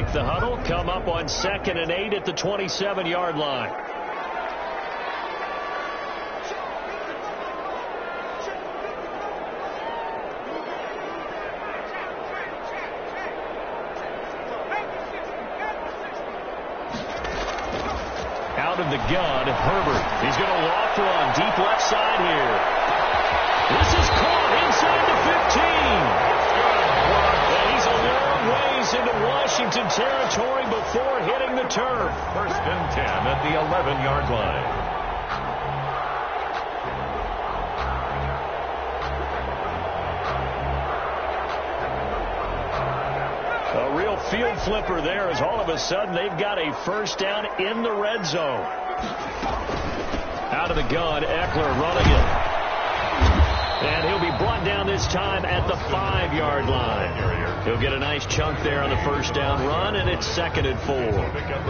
break the huddle, come up on 2nd and 8 at the 27-yard line. Out of the gun, Herbert. He's going to loft one deep left side here. This is caught inside the 15. And he's a long ways into Washington territory before hitting the turf. 1st and 10 at the 11-yard line. A real field flipper there as all of a sudden they've got a first down in the red zone. Out of the gun, Eckler running it. And he'll be brought down this time at the 5-yard line. He'll get a nice chunk there on the first down run, and it's 2nd and 4.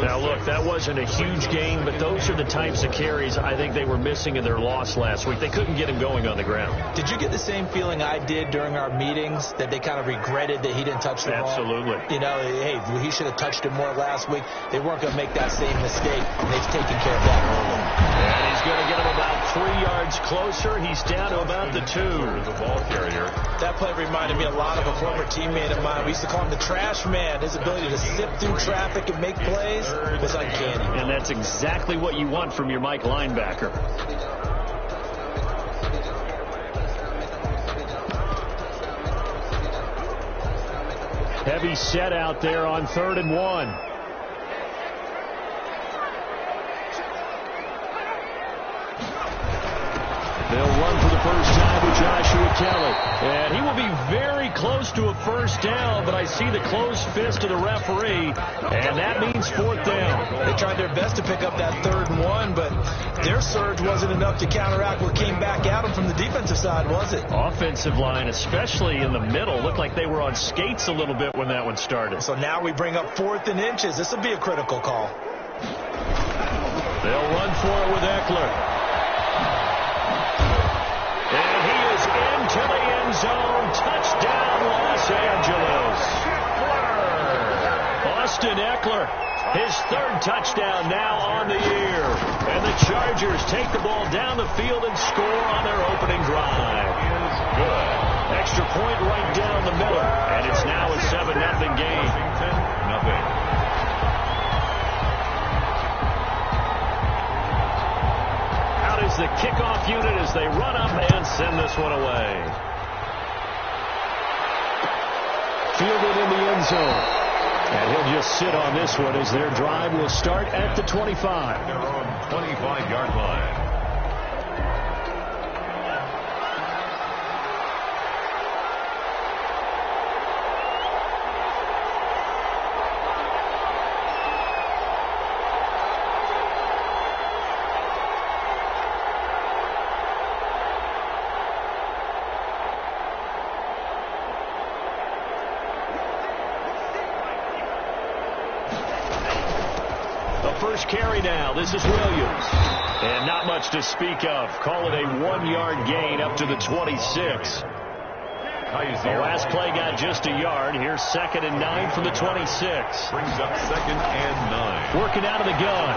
Now, look, that wasn't a huge gain, but those are the types of carries I think they were missing in their loss last week. They couldn't get him going on the ground. Did you get the same feeling I did during our meetings, that they kind of regretted that he didn't touch the ball? Absolutely. You know, hey, he should have touched it more last week. They weren't going to make that same mistake, and they've taken care of that early. And he's going to get him about 3 yards closer. He's down to about the 2. The ball carrier. That play reminded me a lot of a former teammate of mine. We used to call him the trash man. His ability to sift through traffic and make plays was uncanny. And that's exactly what you want from your Mike linebacker. Heavy set out there on 3rd and 1. They'll run for the first time with Joshua Kelly. And he will be very close to a first down, but I see the closed fist of the referee, and that means 4th down. They tried their best to pick up that 3rd and 1, but their surge wasn't enough to counteract what came back at them from the defensive side, was it? Offensive line, especially in the middle, looked like they were on skates a little bit when that one started. So now we bring up 4th and inches. This will be a critical call. They'll run for it with Eckler. And he is into the end zone. Touchdown, Los Angeles. Austin Eckler, his 3rd touchdown now on the year. And the Chargers take the ball down the field and score on their opening drive. Good. Extra point right down the middle. And it's now a 7-0 game. Nothing. Is the kickoff unit as they run up and send this one away. Fielded in the end zone. And he'll just sit on this one as their drive will start at the 25. Their own 25-yard line. First carry now. This is Williams. And not much to speak of. Call it a 1-yard gain up to the 26. The last play got just a yard. Here's 2nd and 9 from the 26. Brings up 2nd and 9. Working out of the gun.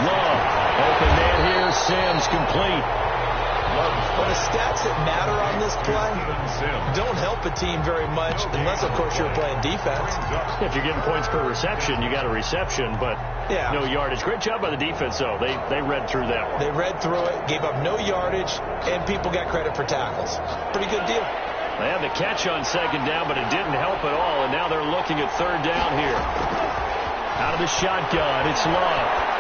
Love. Open man here. Sims complete. But the stats that matter on this play don't help a team very much unless, of course, you're playing defense. If you're getting points per reception, you got a reception, but no yardage. Great job by the defense, though. They read through that one. They read through it, gave up no yardage, and people got credit for tackles. Pretty good deal. They had the catch on 2nd down, but it didn't help at all, and now they're looking at 3rd down here. Out of the shotgun, it's Love.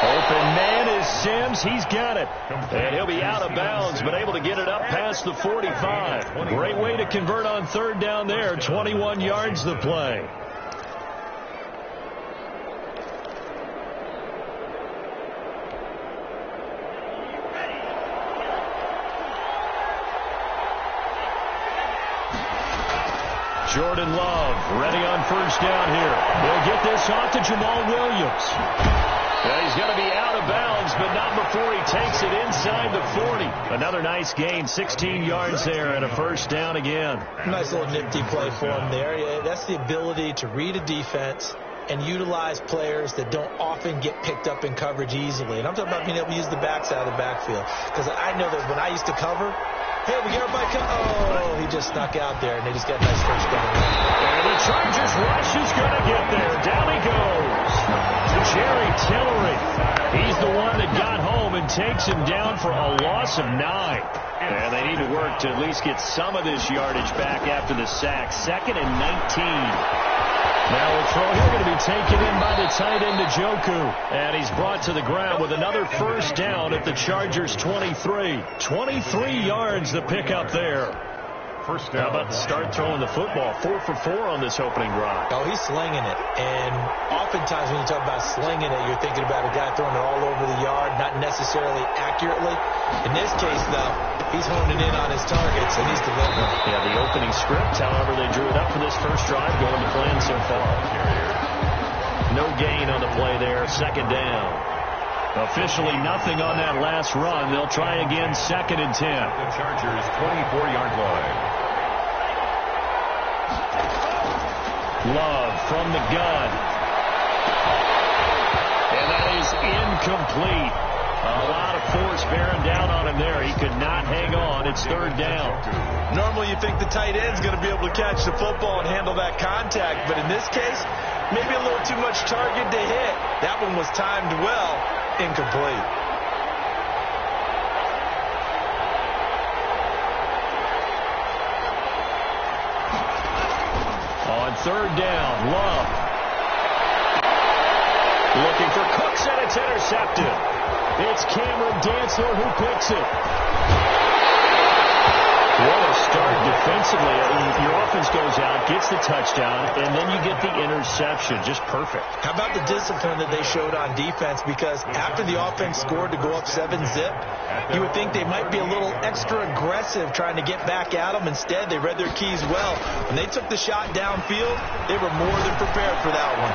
Open man is Sims. He's got it. And he'll be out of bounds, but able to get it up past the 45. Great way to convert on 3rd down there. 21 yards the play. Jordan Love ready on first down here. He'll get this off to Jamal Williams. He's going to be out of bounds, but not before he takes it inside the 40. Another nice gain, 16 yards there and a first down again. Nice little nifty play for him there. Yeah, that's the ability to read a defense and utilize players that don't often get picked up in coverage easily. And I'm talking about being able to use the backside of the backfield. Because I know that when I used to cover, hey, we got everybody come. Oh, he just snuck out there, and they just got a nice first down. And the Chargers rush is going to get there. Down he goes. Jerry Tillery. He's the one that got home and takes him down for a loss of 9. And they need to work to at least get some of this yardage back after the sack. 2nd and 19. Now a throw here going to be taken in by the tight end Njoku. And he's brought to the ground with another first down at the Chargers 23. 23 yards the pickup there. First down. How about the start throwing the football? 4 for 4 on this opening drive. Oh, he's slinging it. And oftentimes when you talk about slinging it, you're thinking about a guy throwing it all over the yard, not necessarily accurately. In this case, though, he's honing in on his targets, and he's delivering. Yeah, the opening script, however, they drew it up for this first drive, going to plan so far. No gain on the play there, 2nd down. Officially nothing on that last run. They'll try again, 2nd and 10. The Chargers 24-yard line. Love from the gun. And that is incomplete. A lot of force bearing down on him there. He could not hang on. It's 3rd down. Normally you think the tight end's going to be able to catch the football and handle that contact, but in this case, maybe a little too much target to hit. That one was timed well. Incomplete. On 3rd down, Love. Looking for Cooks, and it's intercepted. It's Cameron Dantzler who picks it. What a start defensively. Your offense goes out, gets the touchdown, and then you get the interception. Just perfect. How about the discipline that they showed on defense? Because after the offense scored to go up 7-zip, you would think they might be a little extra aggressive trying to get back at them. Instead, they read their keys well. When they took the shot downfield, they were more than prepared for that one.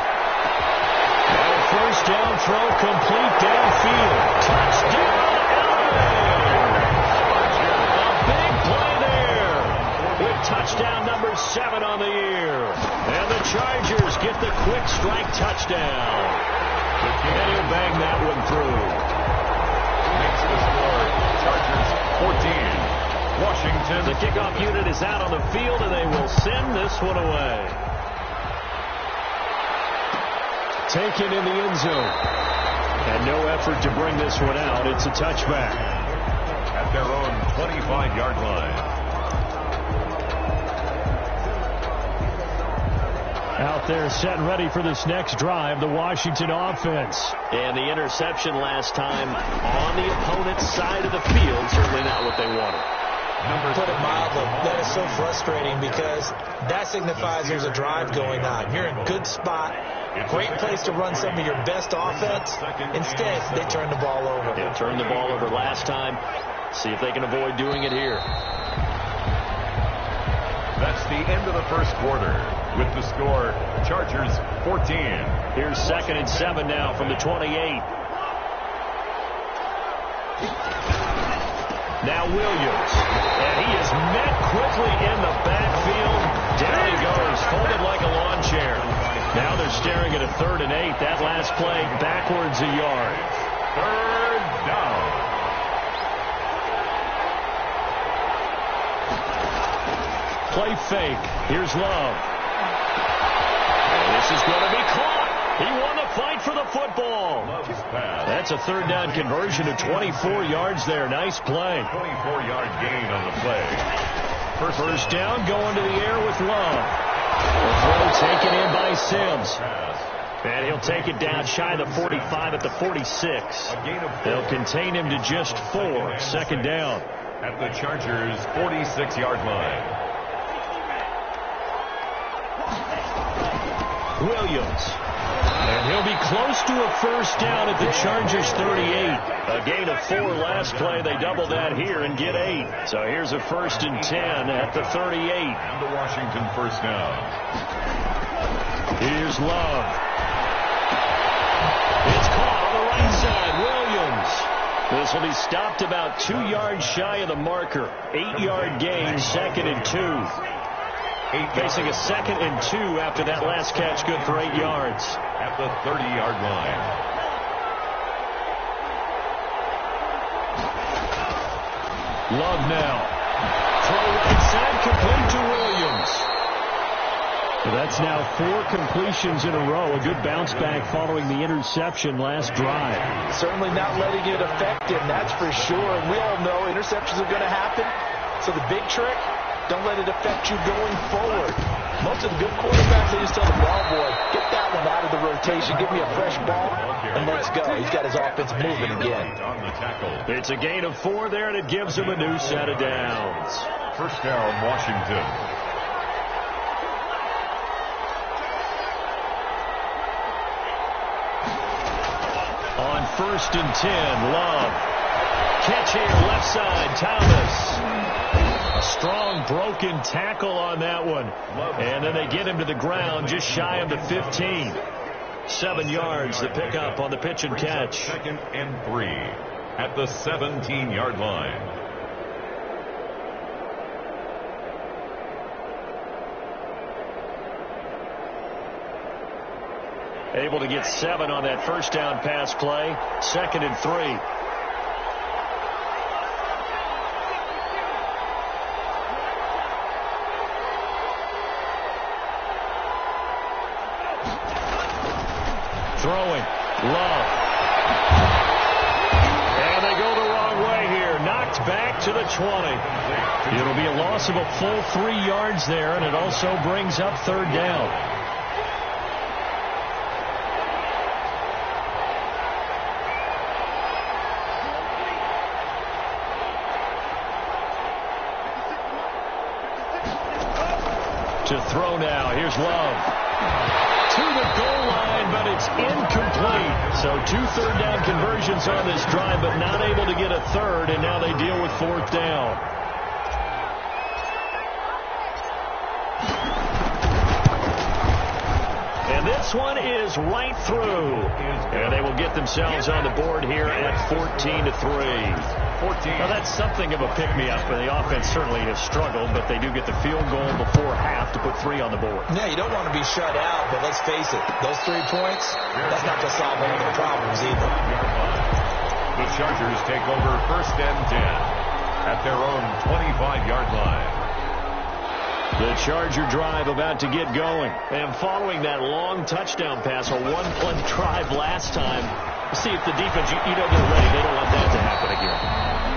Now a first down throw complete downfield. Touchdown, touchdown number 7 on the year. And the Chargers get the quick strike touchdown. And he'll bang that one through. Makes the score. Chargers 14. Washington. The kickoff unit is out on the field, and they will send this one away. Taken in the end zone. And no effort to bring this one out. It's a touchback. At their own 25-yard line. Out there set and ready for this next drive, the Washington offense. And the interception last time on the opponent's side of the field. Certainly not what they wanted. Put it mildly, that is so frustrating because that signifies there's a drive going on. You're in a good spot. Great place to run some of your best offense. Instead, they turn the ball over. They turned the ball over last time. See if they can avoid doing it here. That's the end of the first quarter. With the score, Chargers 14. Here's 2nd and 7 now from the 28. Now Williams. And he is met quickly in the backfield. Down he goes, folded like a lawn chair. Now they're staring at a 3rd and 8. That last play backwards a yard. 3rd down. Play fake. Here's Love. This is going to be caught. He won the fight for the football. That's a 3rd down conversion of 24 yards there. Nice play. 24-yard gain on the play. First down going to the air with Love. The throw taken in by Sims. And he'll take it down shy of the 45 at the 46. They'll contain him to just 4. 2nd down. At the Chargers' 46-yard line. Williams. And he'll be close to a first down at the Chargers' 38. A gain of 4 last play. They double that here and get 8. So here's a 1st and 10 at the 38. And the Washington first down. Here's Love. It's caught on the right side. Williams. This will be stopped about 2 yards shy of the marker. 8-yard gain, 2nd and 2. Facing a 2nd and 2 after that last catch, good for 8 yards. At the 30-yard line. Love now. Throw right side, complete to Williams. So that's now 4 completions in a row. A good bounce back following the interception last drive. Certainly not letting it affect him, that's for sure. And we all know interceptions are going to happen. So the big trick, don't let it affect you going forward. Most of the good quarterbacks, they just tell the ball boy, get that one out of the rotation, give me a fresh ball, and let's go. He's got his offense moving again. On the tackle. It's a gain of 4 there, and it gives him a new set of downs. First down, Washington. On 1st and 10, Love. Catch here, left side, Thomas. A strong broken tackle on that one. And then they get him to the ground just shy of the 15. 7 yards to pick up on the pitch and catch. 2nd and 3 at the 17-yard line. Able to get 7 on that first down pass play. 2nd and 3. Throwing. Love. And they go the wrong way here. Knocked back to the 20. It'll be a loss of a full 3 yards there, and it also brings up 3rd down. To throw now. Here's Love. To the goal line, but it's incomplete. So 2 third-down conversions on this drive, but not able to get a 3rd, and now they deal with 4th down. And this one is right through. And they will get themselves on the board here at 14-3. Now, that's something of a pick-me-up, and the offense certainly has struggled, but they do get the field goal before half to put 3 on the board. Yeah, you don't want to be shut out, but let's face it, those 3 points, that's not going to solve all their problems either. The Chargers take over 1st and 10 at their own 25-yard line. The Charger drive about to get going. And following that long touchdown pass, a 1-play drive last time, see if the defense, you know they're ready. They don't want that to happen again.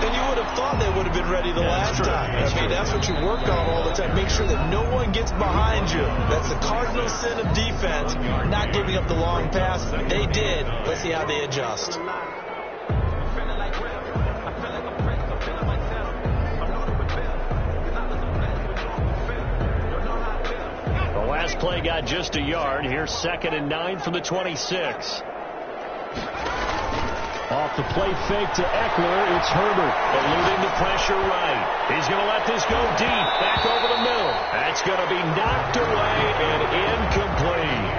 And you would have thought they would have been ready the last time. I mean, that's what you work on all the time. Make sure that no one gets behind you. That's the cardinal sin of defense, not giving up the long pass. They did. Let's see how they adjust. The last play got just a yard. Here's 2nd and 9 from the 26. Off the play fake to Eckler, it's Herbert. Eluding the pressure right. He's going to let this go deep, back over the middle. That's going to be knocked away and incomplete.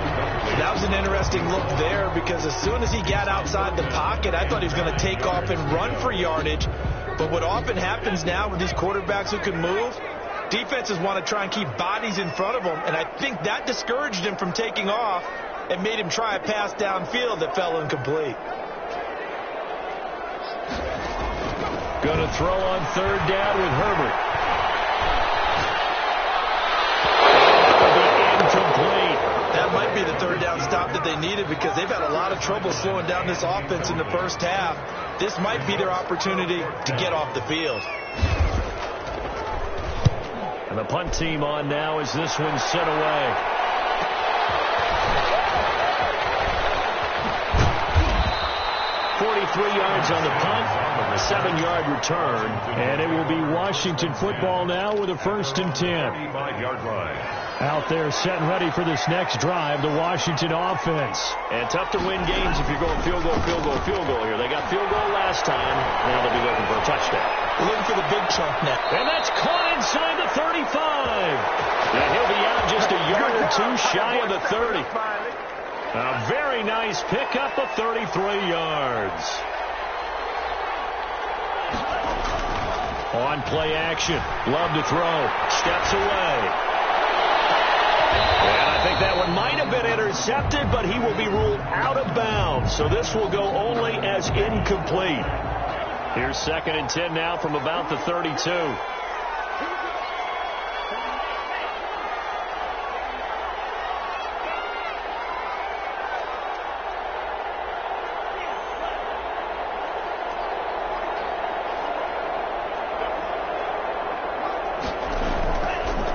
That was an interesting look there because as soon as he got outside the pocket, I thought he was going to take off and run for yardage. But what often happens now with these quarterbacks who can move, defenses want to try and keep bodies in front of them, and I think that discouraged him from taking off and made him try a pass downfield that fell incomplete. Going to throw on 3rd down with Herbert. Incomplete. That might be the 3rd down stop that they needed because they've had a lot of trouble slowing down this offense in the first half. This might be their opportunity to get off the field. And the punt team on now as this one's set away. 43 yards on the punt, a 7-yard return, and it will be Washington football now with a 1st and 10. 35-yard line. Out there set and ready for this next drive, the Washington offense. And tough to win games if you're going field goal, field goal, field goal here. They got field goal last time. Now they'll be looking for a touchdown. Looking for the big chunk now. And that's caught inside the 35. And he'll be out just a yard or two shy of the 30. A very nice pickup of 33 yards. On play action. Love to throw. Steps away. And I think that one might have been intercepted, but he will be ruled out of bounds. So this will go only as incomplete. Here's 2nd and 10 now from about the 32.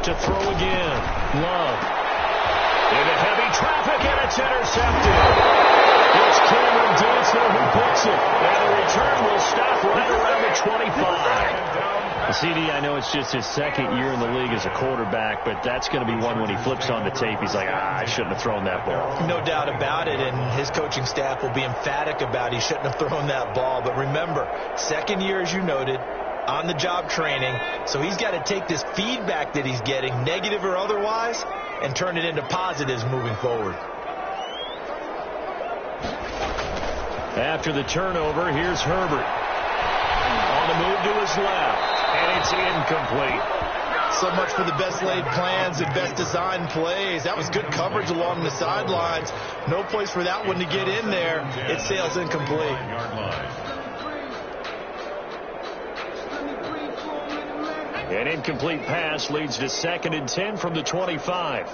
To throw again. Love. Into heavy traffic, and it's intercepted. It's Cameron Dantzler who picks it. And the return will stop right around the 25. CD, I know it's just his 2nd year in the league as a quarterback, but that's going to be one when he flips on the tape. He's like, I shouldn't have thrown that ball. No doubt about it, and his coaching staff will be emphatic about he shouldn't have thrown that ball. But remember, 2nd year, as you noted, on-the-job training, so he's got to take this feedback that he's getting, negative or otherwise, and turn it into positives moving forward. After the turnover, here's Herbert. On the move to his left, and it's incomplete. So much for the best laid plans and best designed plays. That was good coverage along the sidelines. No place for that one to get in there. It sails incomplete. An incomplete pass leads to 2nd and 10 from the 25.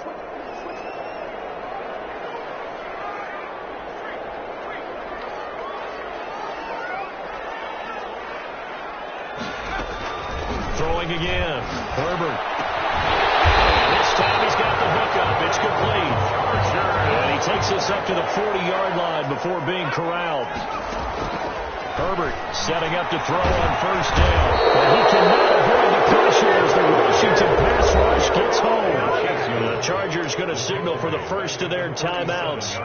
Throwing again. Herbert. This time he's got the hookup. It's complete. And he takes us up to the 40-yard line before being corralled. Herbert setting up to throw on 1st down. But he cannot avoid the pressure as the Washington pass rush gets home. The Chargers going to signal for the first of their timeouts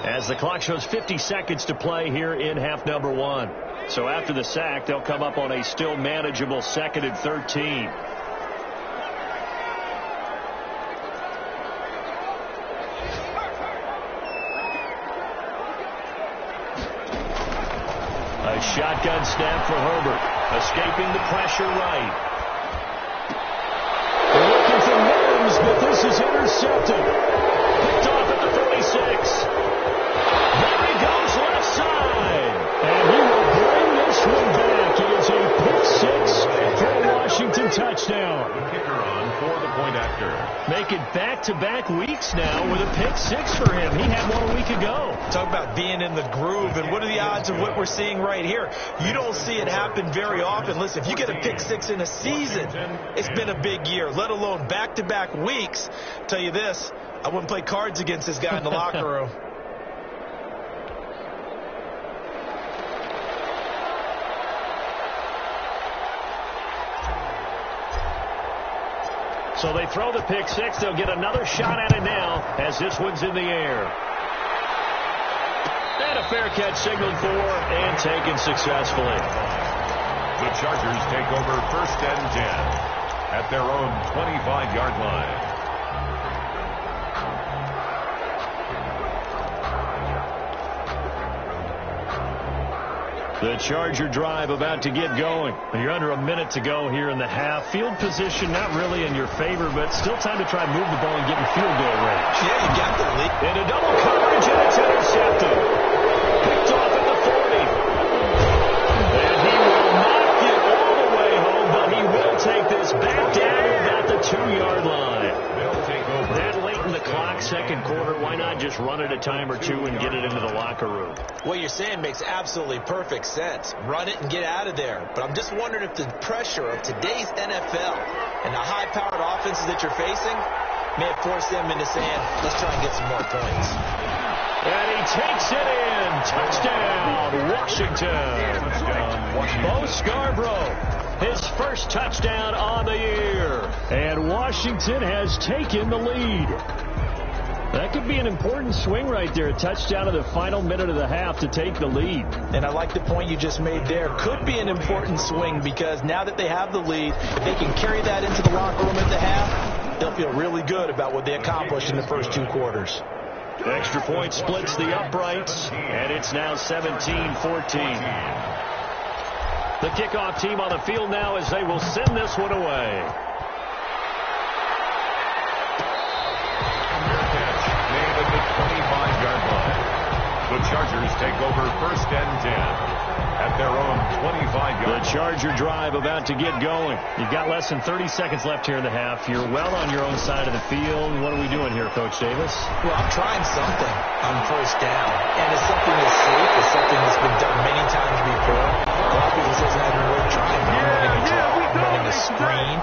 as the clock shows 50 seconds to play here in half number 1. So after the sack, they'll come up on a still manageable 2nd and 13. A shotgun snap for Herbert. Escaping the pressure right. They're looking for Mims, but this is intercepted. Picked off at the 46. There he goes left side. And he will bring this one back. It is a pick-6 for a Washington touchdown. The kicker on for the point after. Make it back-to-back weeks now with a pick-6 for him. He had one a week ago. Talk about being in the groove, and what are the odds of what we're seeing right here? You don't see it happen very often. Listen, if you get a pick-6 in a season, it's been a big year, let alone back-to-back weeks. Tell you this, I wouldn't play cards against this guy in the locker room. So they throw the pick-6. They'll get another shot at it now as this one's in the air. And a fair catch signaled for and taken successfully. The Chargers take over 1st and 10 at their own 25-yard line. The Charger drive about to get going. You're under a minute to go here in the half. Field position not really in your favor, but still time to try and move the ball and get in field goal range. Yeah, you got the lead. Into double coverage, and it's intercepted. Picked off at the 40. And he will not get all the way home, but he will take this back down about the 2-yard line. They'll take over. That late in the clock, 2nd quarter, why not just run it a time or two and get it into the locker room? What you're saying makes absolutely perfect sense. Run it and get out of there. But I'm just wondering if the pressure of today's NFL and the high-powered offenses that you're facing may have forced them into saying, let's try and get some more points. And he takes it in. Touchdown, Washington. Bo Scarborough, his first touchdown on the year. And Washington has taken the lead. That could be an important swing right there. A touchdown in the final minute of the half to take the lead. And I like the point you just made there. Could be an important swing because now that they have the lead, if they can carry that into the locker room at the half, they'll feel really good about what they accomplished in the first 2 quarters. Extra point splits the uprights, and it's now 17-14. The kickoff team on the field now as they will send this one away. Made at the 25-yard line. The Chargers take over first and 10 at their own 25-yard line. The Charger drive about to get going. You've got less than 30 seconds left here in the half. You're well on your own side of the field. What are we doing here, Coach Davis? Well, I'm trying something on first down. And it's something that's safe. It's something that's been done many times before. A lot of people say it's not even worth trying. I'm running a draw. I'm running a screen.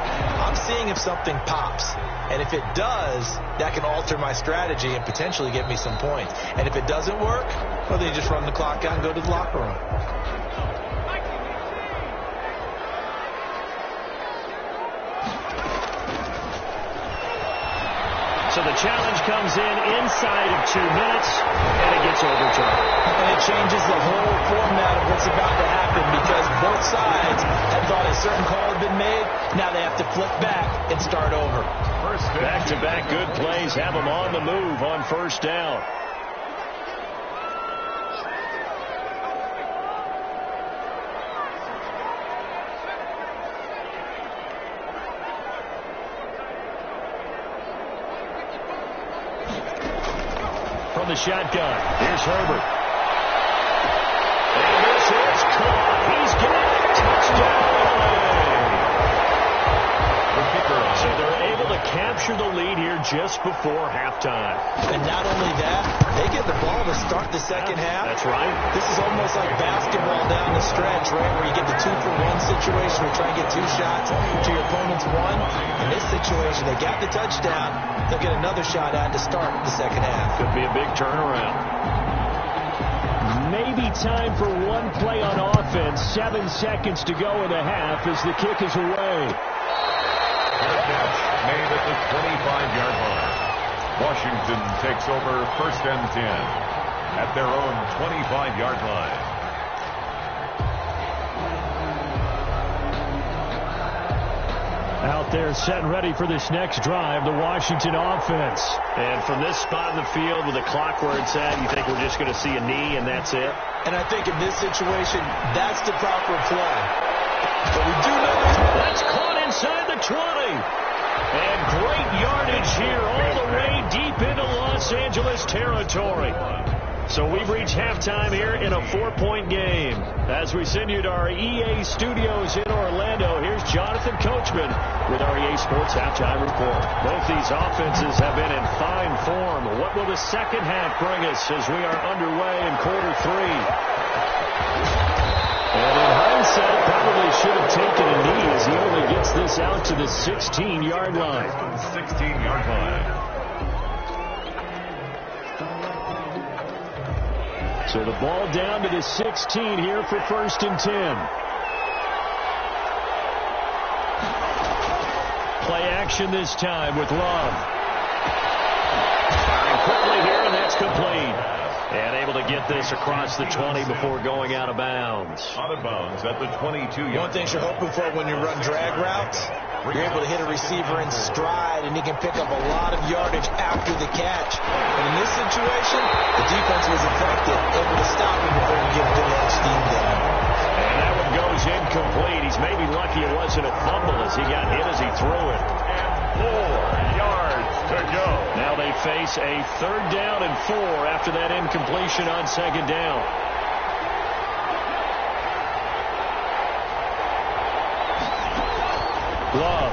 I'm seeing if something pops. And if it does, that can alter my strategy and potentially get me some points. And if it doesn't work, well, then you just run the clock out and go to the locker room. So the challenge comes in inside of 2 minutes, and it gets overturned. And it changes the whole format of what's about to happen because both sides had thought a certain call had been made. Now they have to flip back and start over. Back-to-back good plays have them on the move on first down. From the shotgun, here's Herbert. And this is caught. He's got a touchdown. So they're able to capture the lead here just before halftime. And not only that, they get the ball to start the second half. That's right. This is almost like basketball down the stretch, right, where you get the 2-for-1 situation where you try and get 2 shots to your opponent's 1. In this situation, they got the touchdown. They'll get another shot at to start the second half. Could be a big turnaround. Maybe time for one play on offense. 7 seconds to go in the half as the kick is away. Catch made at the 25-yard line. Washington takes over first and 10 at their own 25-yard line. Out there set and ready for this next drive, the Washington offense. And from this spot in the field with the clock where it's at, you think we're just going to see a knee and that's it? And I think in this situation, that's the proper play. But we do know that's caught inside the 20. And great yardage here all the way deep into Los Angeles territory. So we've reached halftime here in a 4-point game. As we send you to our EA studios in Orlando, here's Jonathan Coachman with our EA Sports Halftime Report. Both these offenses have been in fine form. What will the second half bring us as we are underway in quarter 3? And in hindsight, probably should have taken a knee as he only gets this out to the 16-yard line. 16-yard line. So the ball down to the 16 here for first and 10. Play action this time with Love. Firing quickly here, and that's complete. And able to get this across the 20 before going out of bounds. Out of bounds at the 22-yard line. one thing you're hoping for when you run drag routes, you're able to hit a receiver in stride, and he can pick up a lot of yardage after the catch. And in this situation, the defense was effective, able to stop him before he get to that steam down. And that one goes incomplete. He's maybe lucky it wasn't a fumble as he got hit as he threw it. And 4 yards to go. Now they face a 3rd down and 4 after that incompletion on 2nd down. Love.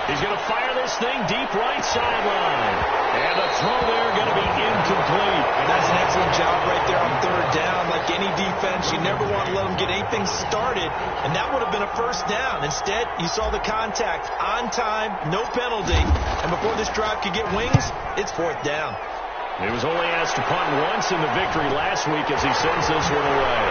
He's going to fire this thing deep right sideline. And the throw there going to be incomplete. That's an excellent job right there on third down. Like any defense, you never want to let them get anything started, and that would have been a first down. Instead, you saw the contact on time, no penalty, and before this drive could get wings, it's fourth down. He was only asked to punt once in the victory last week as he sends this one away.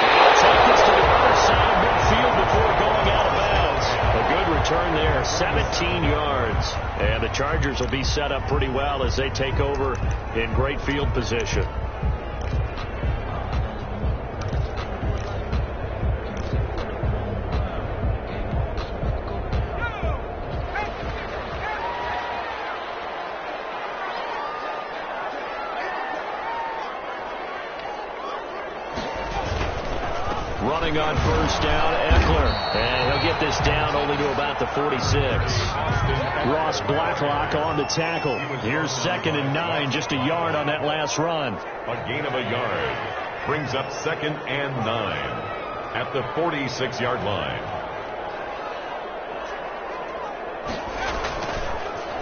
He'll take this to the other side of midfield before going out of bounds. A good return there, 17 yards. And the Chargers will be set up pretty well as they take over in great field position. Running on first down, Eckler. And he'll get this down only to about the 46. Ross Blacklock on the tackle. Here's 2nd and 9, just a yard on that last run. A gain of a yard. Brings up 2nd and 9 at the 46-yard line.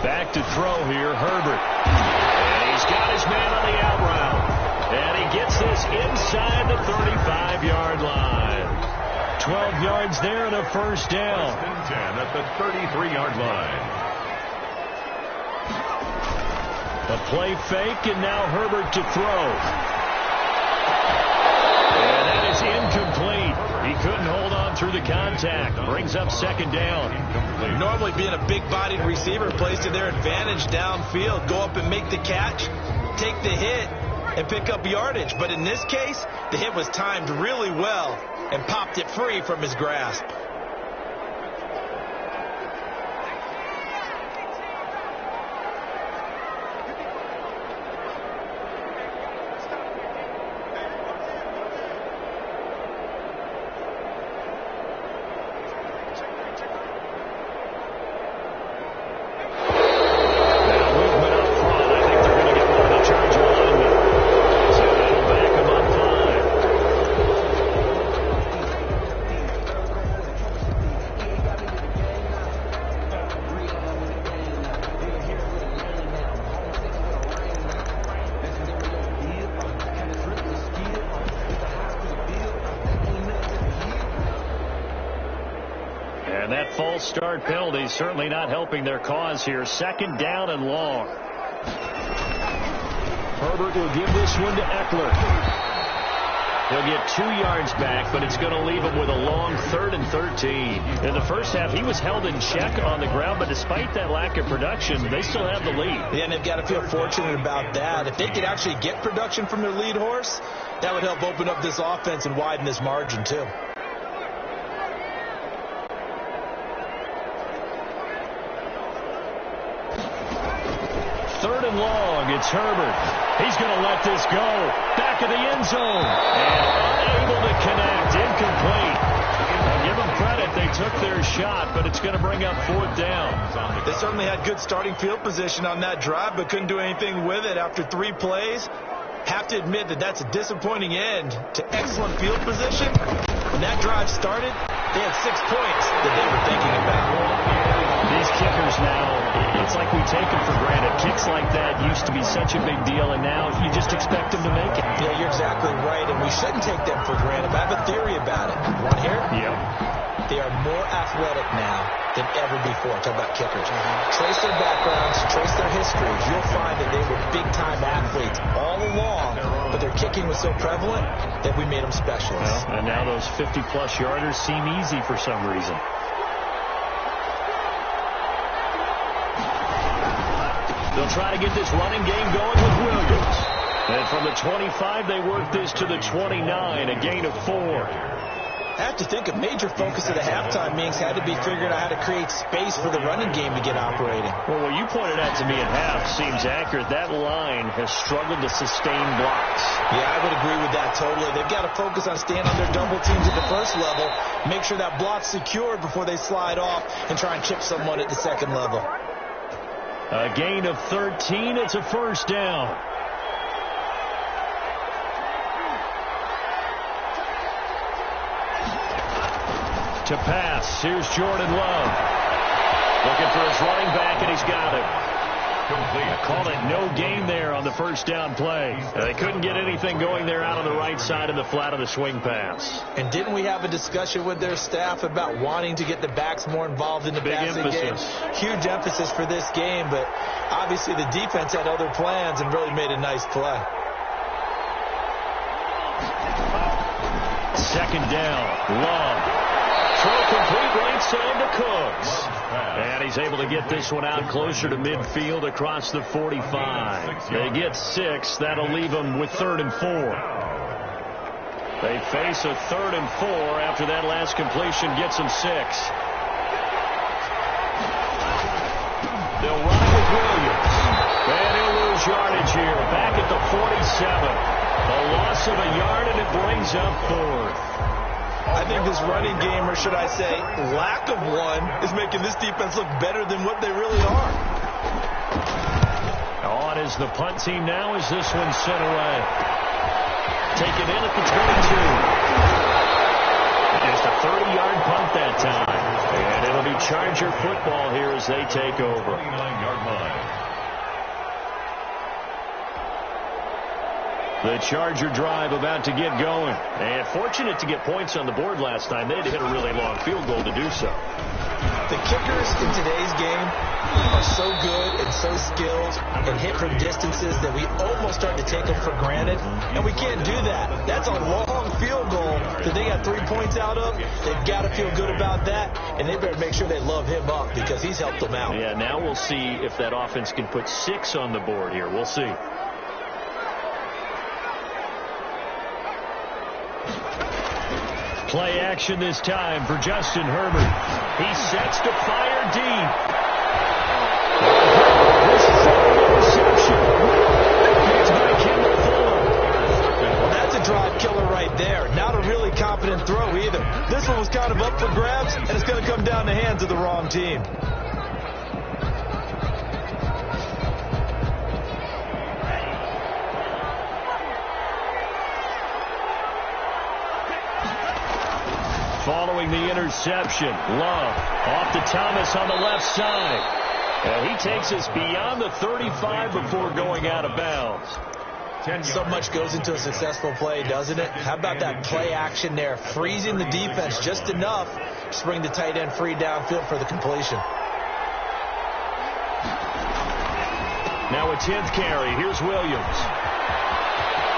Back to throw here, Herbert. And he's got his man on the out route. And he gets this inside the 35-yard line. 12 yards there and a first down. 10 at the 33-yard line. A play fake, and now Herbert to throw. And that is incomplete. He couldn't hold on through the contact. Brings up 2nd down. Normally being a big-bodied receiver plays to their advantage downfield. Go up and make the catch, take the hit, and pick up yardage. But in this case, the hit was timed really well and popped it free from his grasp. And that false start penalty certainly not helping their cause here. 2nd down and long. Herbert will give this one to Eckler. He'll get 2 yards back, but it's going to leave him with a long 3rd and 13. In the first half, he was held in check on the ground, but despite that lack of production, they still have the lead. Yeah, and they've got to feel fortunate about that. If they could actually get production from their lead horse, that would help open up this offense and widen this margin, too. 3rd and long. It's Herbert. He's going to let this go. Back of the end zone. And unable to connect. Incomplete. I'll give them credit. They took their shot, but it's going to bring up 4th down. They certainly had good starting field position on that drive, but couldn't do anything with it after 3 plays. Have to admit that that's a disappointing end to excellent field position. When that drive started, they had 6 points that they were thinking about. These kickers now, it's like we take them for granted. Kicks like that used to be such a big deal, and now you just expect them to make it. Yeah, you're exactly right, and we shouldn't take them for granted. But I have a theory about it. Want to hear it? Yep. They are more athletic now than ever before. Talk about kickers. Trace their backgrounds, trace their histories. You'll find that they were big-time athletes all along, but their kicking was so prevalent that we made them specialists. Well, and now those 50-plus yarders seem easy for some reason. They'll try to get this running game going with Williams. And from the 25, they work this to the 29, a gain of 4. I have to think a major focus of the halftime meetings had to be figuring out how to create space for the running game to get operating. Well, what you pointed out to me at half seems accurate. That line has struggled to sustain blocks. Yeah, I would agree with that totally. They've got to focus on staying on their double teams at the first level, make sure that block's secured before they slide off and try and chip someone at the second level. A gain of 13. It's a first down. To pass. Here's Jordan Love. Looking for his running back, and he's got him. Called it no gain there on the first down play. They couldn't get anything going there out on the right side in the flat of the swing pass. And didn't we have a discussion with their staff about wanting to get the backs more involved in the passing game? Huge emphasis for this game, but obviously the defense had other plans and really made a nice play. Second down. Love. Throw complete right side to Cooks. And he's able to get this one out closer to midfield across the 45. They get 6. That'll leave them with 3rd and 4. They face a 3rd and 4 after that last completion gets them 6. They'll run with Williams. And he'll lose yardage here. Back at the 47. A loss of a yard, and it brings up 4th. I think this running game, or should I say lack of one, is making this defense look better than what they really are. On is the punt team now as this one's sent away. Taken in at the 22. Just a 30-yard punt that time. And it'll be Charger football here as they take over. 29-yard line. The Charger drive about to get going. And fortunate to get points on the board last time. They had to hit a really long field goal to do so. The kickers in today's game are so good and so skilled and hit from distances that we almost start to take them for granted. And we can't do that. That's a long field goal that they got 3 points out of. They've got to feel good about that. And they better make sure they love him up because he's helped them out. Yeah, now we'll see if that offense can put 6 on the board here. We'll see. Play action this time for Justin Herbert. He sets to fire deep. This is an interception. It's by Kendall Fuller. Well, that's a drive killer right there. Not a really confident throw either. This one was kind of up for grabs, and it's going to come down the hands of the wrong team. Following the interception, Love off to Thomas on the left side. And he takes us beyond the 35 before going out of bounds. So much goes into a successful play, doesn't it? How about that play action there, freezing the defense just enough to bring the tight end free downfield for the completion. Now a 10th carry. Here's Williams.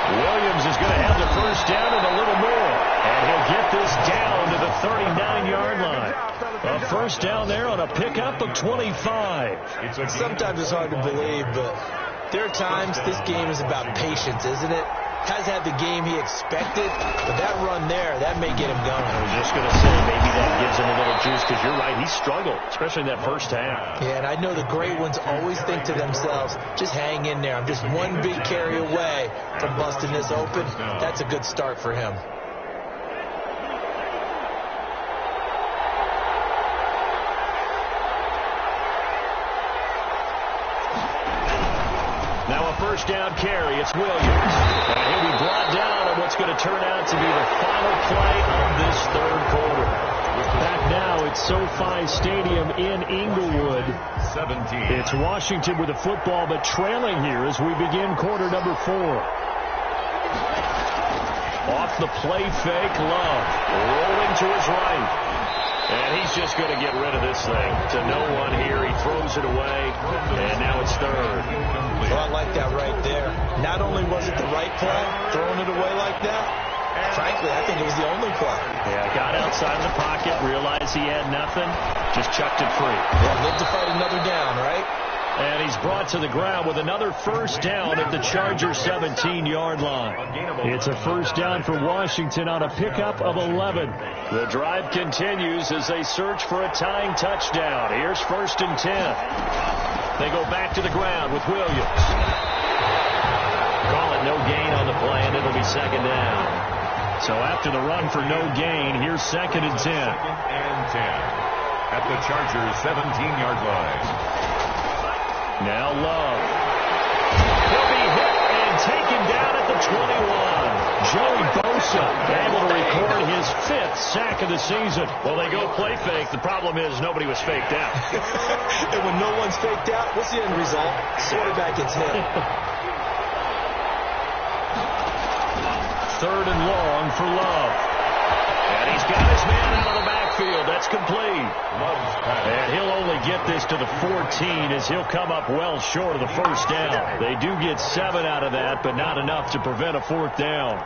Williams is going to have the first down and a little more. And he'll get this down to the 39-yard line. A first down there on a pickup of 25. Sometimes it's hard to believe, but there are times this game is about patience, isn't it? Has had the game he expected, but that run there, that may get him going. I was just going to say, maybe that gives him a little juice, because you're right, he struggled, especially in that first half. Yeah, and I know the great ones always think to themselves, just hang in there. I'm just one big carry away from busting this open. That's a good start for him. Now a first down carry. It's Williams. And he'll be brought down on what's going to turn out to be the final play of this third quarter. Back now at SoFi Stadium in Inglewood. 17. It's Washington with the football, but trailing here as we begin quarter number 4. Off the play fake, Love. Rolling to his right. And he's just going to get rid of this thing. To no one here. He throws it away. And now it's third. Well, I like that right there. Not only was it the right play, throwing it away like that, frankly, I think it was the only play. Yeah, got outside of the pocket, realized he had nothing, just chucked it free. Yeah, live to fight another down, right? And he's brought to the ground with another first down at the Charger 17-yard line. It's a first down for Washington on a pickup of 11. The drive continues as they search for a tying touchdown. Here's 1st and 10. They go back to the ground with Williams. Call it no gain on the play, and it'll be second down. So after the run for no gain, here's 2nd and 10. 2nd and 10 at the Chargers 17-yard line. Now Love. He'll be hit and taken down at the 21. Joey Bosa Bosa able to record his 5th sack of the season. Well, they go play fake. The problem is nobody was faked out. And when no one's faked out, what's the end result? Quarterback gets hit. 3rd and long for Love. And he's got his man out of the backfield. That's complete. And he'll only get this to the 14 as he'll come up well short of the 1st down. They do get 7 out of that, but not enough to prevent a 4th down.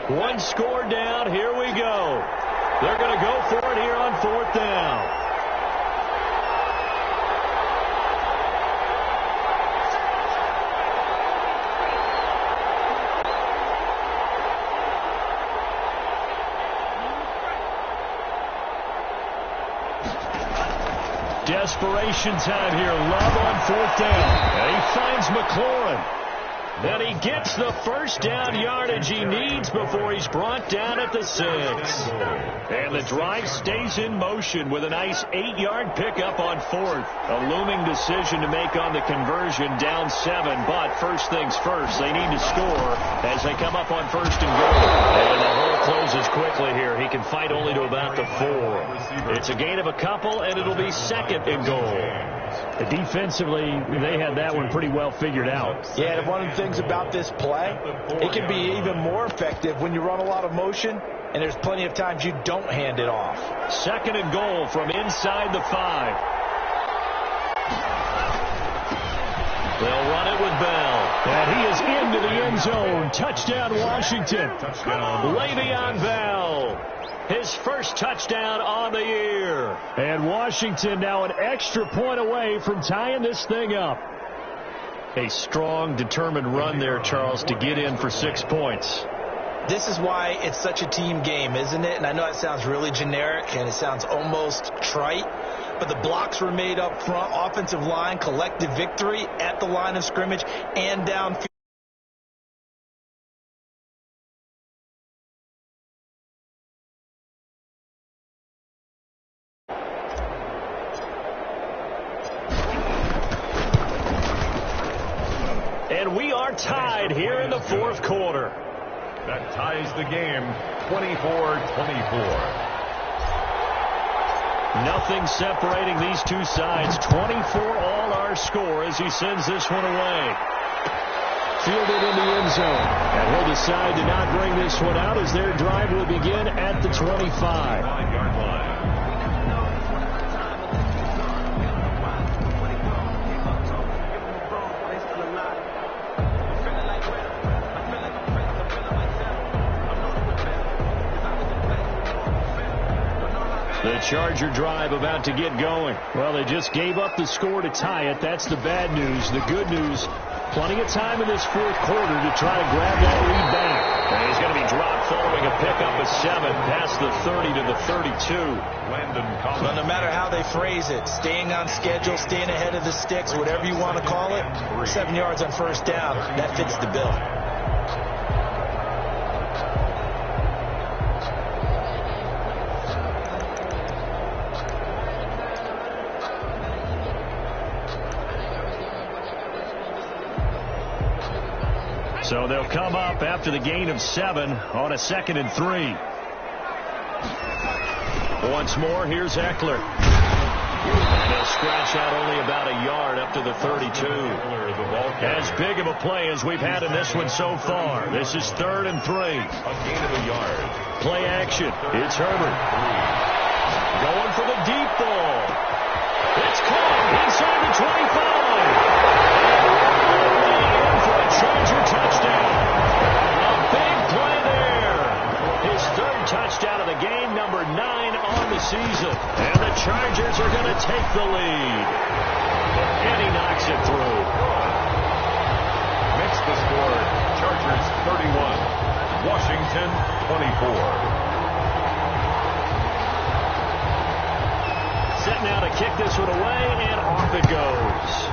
One score down. Here we go. They're going to go for it here on 4th down. Desperation time here. Love on 4th down. And he finds McLaurin. Then he gets the 1st down yardage he needs before he's brought down at the 6. And the drive stays in motion with a nice 8-yard pickup on 4th. A looming decision to make on the conversion, down 7. But first things first, they need to score as they come up on 1st and goal. And the hole closes quickly here. He can fight only to about the 4. It's a gain of a couple, and it'll be 2nd and goal. Defensively, they had that one pretty well figured out. Yeah, and one of the things about this play, it can be even more effective when you run a lot of motion, and there's plenty of times you don't hand it off. 2nd and goal from inside the 5. They'll run it with Bell. And he is into the end zone. Touchdown, Washington. Le'Veon Bell. His 1st touchdown on the year. And Washington now an extra point away from tying this thing up. A strong, determined run there, Charles, to get in for 6 points. This is why it's such a team game, isn't it? And I know it sounds really generic and it sounds almost trite, but the blocks were made up front, offensive line, collective victory at the line of scrimmage and downfield. And we are tied here in the 4th quarter. That ties the game, 24-24. Nothing separating these two sides. 24 all our score as he sends this one away. Fielded in the end zone. And he'll decide to not bring this one out as their drive will begin at the 25. 5-yard line. The Charger drive about to get going. Well, they just gave up the score to tie it. That's the bad news. The good news, plenty of time in this 4th quarter to try to grab that lead back. And he's going to be dropped following a pickup of 7 past the 30 to the 32. Well, no matter how they phrase it, staying on schedule, staying ahead of the sticks, whatever you want to call it, 7 yards on 1st down, that fits the bill. So they'll come up after the gain of 7 on a 2nd and 3. Once more, here's Eckler. And they'll scratch out only about a yard up to the 32. As big of a play as we've had in this one so far. This is 3rd and 3. A gain of a yard. Play action. It's Herbert. Going for the deep ball. It's caught inside the 25. Charger touchdown. A big play there. His 3rd touchdown of the game, number 9 on the season. And the Chargers are going to take the lead. And he knocks it through. Makes the score, Chargers 31, Washington 24. Set now to kick this one away, and off it goes.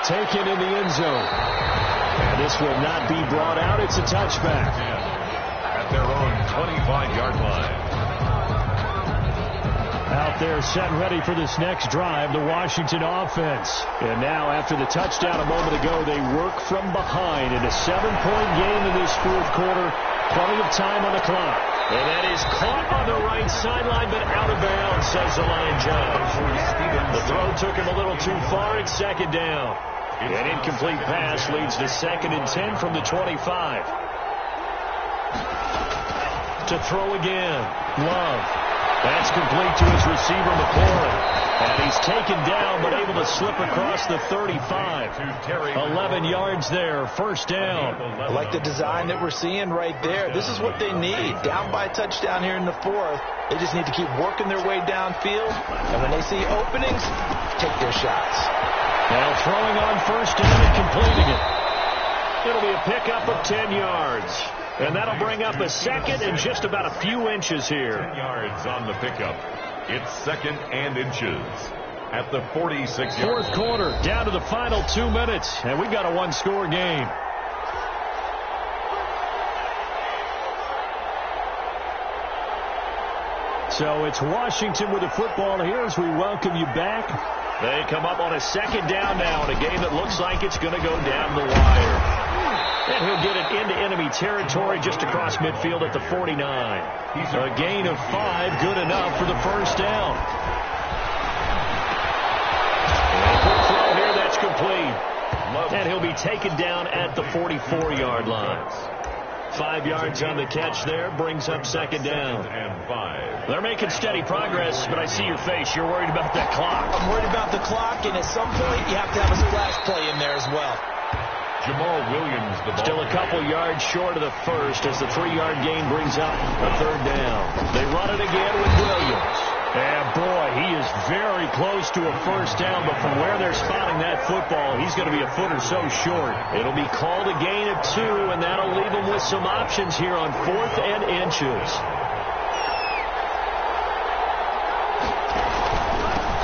Taken in the end zone. And this will not be brought out. It's a touchback. At at their own 25-yard line. Out there set ready for this next drive, the Washington offense. And now after the touchdown a moment ago, they work from behind in a 7-point game in this fourth quarter. Plenty of time on the clock. And that is caught on the right sideline, but out of bounds, says the line judge. The throw took him a little too far. It's second down. An incomplete pass leads to 2nd and 10 from the 25. To throw again. Love. That's complete to his receiver, McLaurin. And he's taken down, but able to slip across the 35. 11 yards there, first down. I like the design that we're seeing right there. This is what they need. Down by a touchdown here in the fourth. They just need to keep working their way downfield. And when they see openings, take their shots. Now throwing on first down and completing it. It'll be a pickup of 10 yards. And that'll bring up a second and just about a few inches here. 10 yards on the pickup. It's 2nd and inches at the 46. Fourth quarter, down to the final 2 minutes, and we've got a one-score game. So it's Washington with the football here as we welcome you back. They come up on a second down now in a game that looks like it's going to go down the wire. And he'll get it into enemy territory just across midfield at the 49. A gain of 5, good enough for the first down. And a quick throw here, that's complete. And he'll be taken down at the 44-yard line. 5 yards on the catch there, brings up second down. And 5. They're making steady progress, but I see your face. You're worried about that clock. I'm worried about the clock, and at some point you have to have a splash play in there as well. Jamal Williams, the ball. Still a couple yards short of the first as the 3-yard gain brings up a third down. They run it again with Williams. And boy, he is very close to a first down, but from where they're spotting that football, he's going to be a foot or so short. It'll be called a gain of 2, and that'll leave him with some options here on 4th and inches.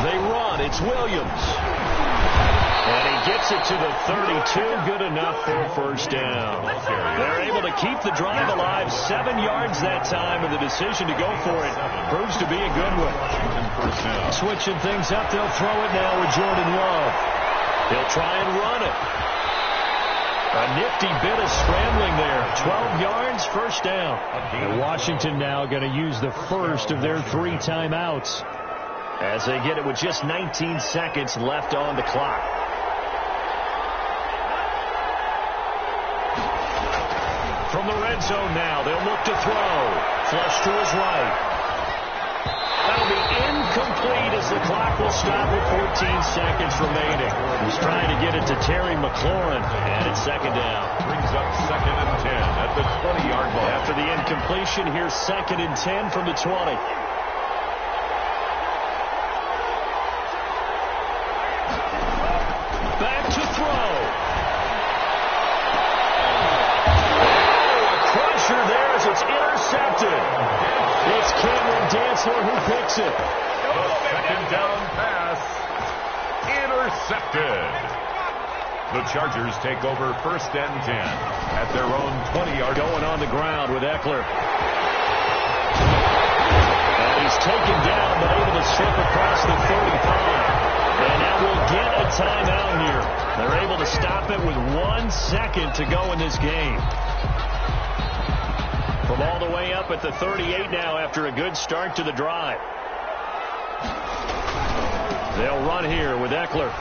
They run. It's Williams. And he gets it to the 32. Good enough for a first down. They're able to keep the drive alive. 7 yards that time, and the decision to go for it proves to be a good one. Switching things up, they'll throw it now with Jordan Love. He'll try and run it. A nifty bit of scrambling there. 12 yards, first down. And Washington now going to use the first of their 3 timeouts as they get it with just 19 seconds left on the clock. From the red zone now, they'll look to throw. Flush to his right. That'll be incomplete as the clock will stop with 14 seconds remaining. He's trying to get it to Terry McLaurin, and it's second down. Brings up 2nd and 10 at the 20-yard line. After the incompletion, here's 2nd and 10 from the 20. Back to throw. There as it's intercepted. It's Cameron Dantzler who picks it. The second down pass intercepted. The Chargers take over 1st and 10 at their own 20-yard. Going on the ground with Eckler. And he's taken down but able to slip across the 35. And now we'll get a timeout here. They're able to stop it with 1 second to go in this game. From all the way up at the 38 now after a good start to the drive. They'll run here with Eckler.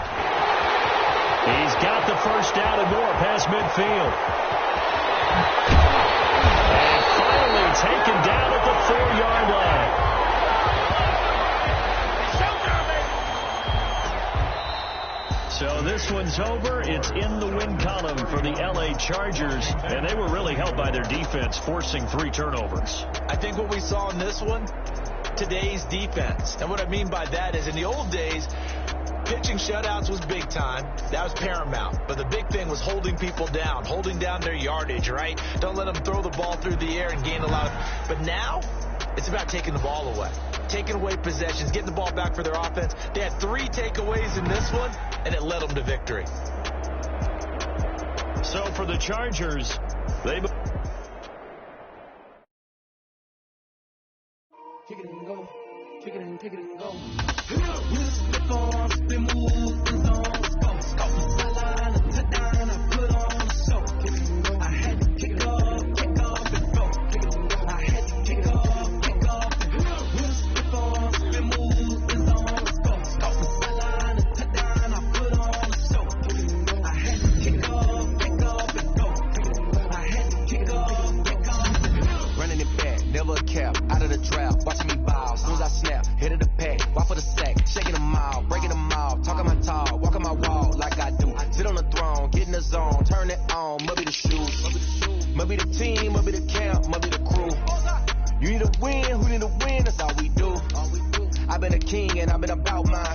He's got the first down and more past midfield. And finally taken down at the 4-yard line. So this one's over. It's in the win column for the L.A. Chargers, and they were really helped by their defense, forcing 3 turnovers. I think what we saw in this one, today's defense. And what I mean by that is in the old days, pitching shutouts was big time. That was paramount. But the big thing was holding people down, holding down their yardage, right? Don't let them throw the ball through the air and gain a lot of... But now, it's about taking the ball away. Taking away possessions, getting the ball back for their offense. They had 3 takeaways in this one, and it led them to victory. So for the Chargers, they... kick it and go. Kick it and go. Split on, spin move, the zone, scope. Sideline, touchdown, I put on a show. Kick it and go. I had to kick off and go. Kick it and go. I had to kick off and go. Split on, spin move, the zone, scope. Sideline, touchdown, I put on a show. Kick it and go. I had to kick off and go. I had to kick off and go. Running it back, never a cap, out of the draft, watching me bow, soon as I snap, head of the pack, walk for the sack, shaking them out, breaking them out, talking my talk, walking my wall like I do, sit on the throne, get in the zone, turn it on, must be the shoes, must be the team, must be the camp, must be the crew, you need to win, who need to win, that's all we do, I've been a king and I've been about mine,